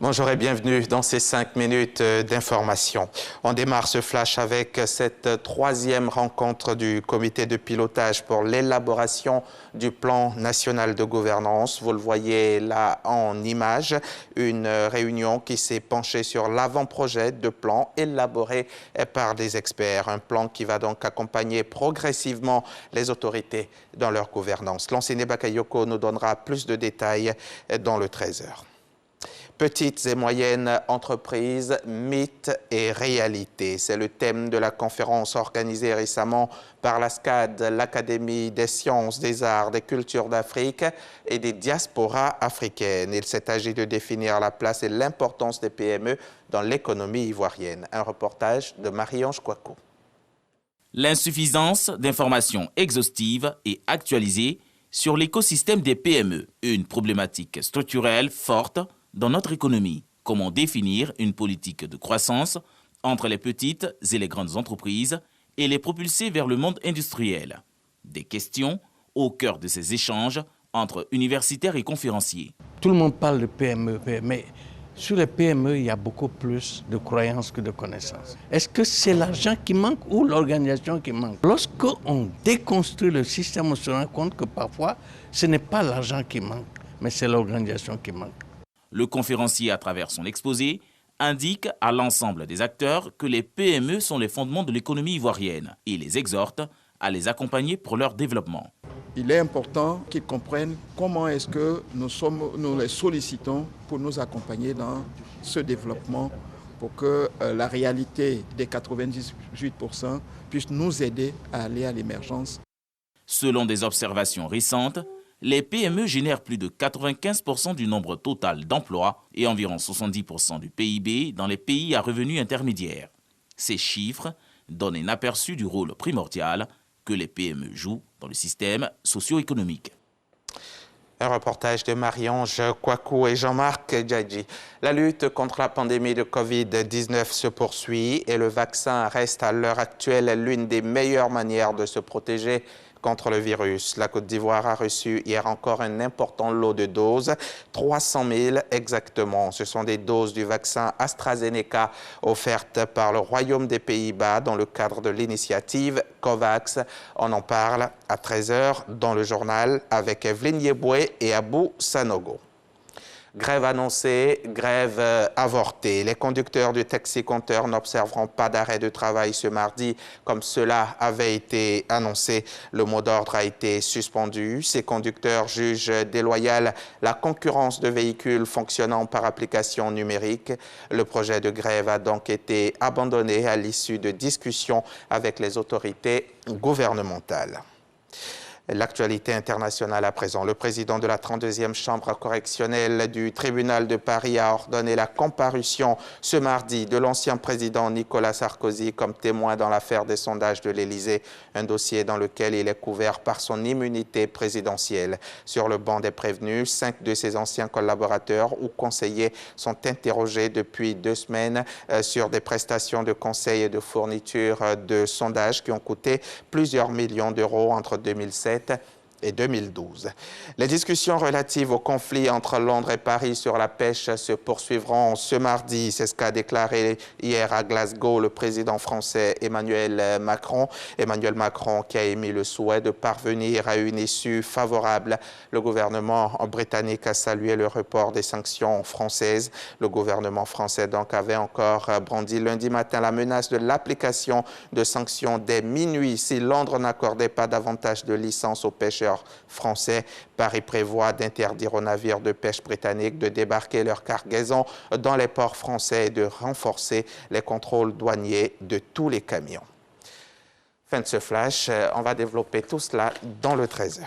Bonjour et bienvenue dans ces 5 minutes d'information. On démarre ce flash avec cette troisième rencontre du comité de pilotage pour l'élaboration du plan national de gouvernance. Vous le voyez là en image, une réunion qui s'est penchée sur l'avant-projet de plan élaboré par des experts. Un plan qui va donc accompagner progressivement les autorités dans leur gouvernance. Lansine Bakayoko nous donnera plus de détails dans le 13h. Petites et moyennes entreprises, mythes et réalités. C'est le thème de la conférence organisée récemment par l'ASCAD, l'Académie des sciences, des arts, des cultures d'Afrique et des diasporas africaines. Il s'est agi de définir la place et l'importance des PME dans l'économie ivoirienne. Un reportage de Marie-Ange Kouakou. L'insuffisance d'informations exhaustives et actualisées sur l'écosystème des PME, une problématique structurelle forte dans notre économie. Comment définir une politique de croissance entre les petites et les grandes entreprises et les propulser vers le monde industriel? Des questions au cœur de ces échanges entre universitaires et conférenciers. Tout le monde parle de PME, mais sur les PME, il y a beaucoup plus de croyances que de connaissances. Est-ce que c'est l'argent qui manque ou l'organisation qui manque? Lorsqu'on déconstruit le système, on se rend compte que parfois, ce n'est pas l'argent qui manque, mais c'est l'organisation qui manque. Le conférencier, à travers son exposé, indique à l'ensemble des acteurs que les PME sont les fondements de l'économie ivoirienne et les exhorte à les accompagner pour leur développement. Il est important qu'ils comprennent comment est-ce que nous les sollicitons pour nous accompagner dans ce développement pour que la réalité des 98% puisse nous aider à aller à l'émergence. Selon des observations récentes, les PME génèrent plus de 95% du nombre total d'emplois et environ 70% du PIB dans les pays à revenus intermédiaires. Ces chiffres donnent un aperçu du rôle primordial que les PME jouent dans le système socio-économique. Un reportage de Marie-Ange Kouakou et Jean-Marc Djadji. La lutte contre la pandémie de Covid-19 se poursuit et le vaccin reste à l'heure actuelle l'une des meilleures manières de se protéger contre le virus. La Côte d'Ivoire a reçu hier encore un important lot de doses, 300 000 exactement. Ce sont des doses du vaccin AstraZeneca offertes par le Royaume des Pays-Bas dans le cadre de l'initiative COVAX. On en parle à 13h dans le journal avec Evelyne Yeboué et Abou Sanogo. Grève annoncée, grève avortée. Les conducteurs du taxi-compteur n'observeront pas d'arrêt de travail ce mardi, comme cela avait été annoncé. Le mot d'ordre a été suspendu. Ces conducteurs jugent déloyale la concurrence de véhicules fonctionnant par application numérique. Le projet de grève a donc été abandonné à l'issue de discussions avec les autorités gouvernementales. L'actualité internationale à présent. Le président de la 32e chambre correctionnelle du tribunal de Paris a ordonné la comparution ce mardi de l'ancien président Nicolas Sarkozy comme témoin dans l'affaire des sondages de l'Élysée, un dossier dans lequel il est couvert par son immunité présidentielle. Sur le banc des prévenus, 5 de ses anciens collaborateurs ou conseillers sont interrogés depuis 2 semaines sur des prestations de conseil et de fourniture de sondages qui ont coûté plusieurs millions d'euros entre 2007 et 2012. Les discussions relatives au conflit entre Londres et Paris sur la pêche se poursuivront ce mardi. C'est ce qu'a déclaré hier à Glasgow le président français Emmanuel Macron. Emmanuel Macron qui a émis le souhait de parvenir à une issue favorable. Le gouvernement britannique a salué le report des sanctions françaises. Le gouvernement français donc avait encore brandi lundi matin la menace de l'application de sanctions dès minuit si Londres n'accordait pas davantage de licences aux pêcheurs français. Paris prévoit d'interdire aux navires de pêche britanniques de débarquer leurs cargaisons dans les ports français et de renforcer les contrôles douaniers de tous les camions. Fin de ce flash, on va développer tout cela dans le 13h.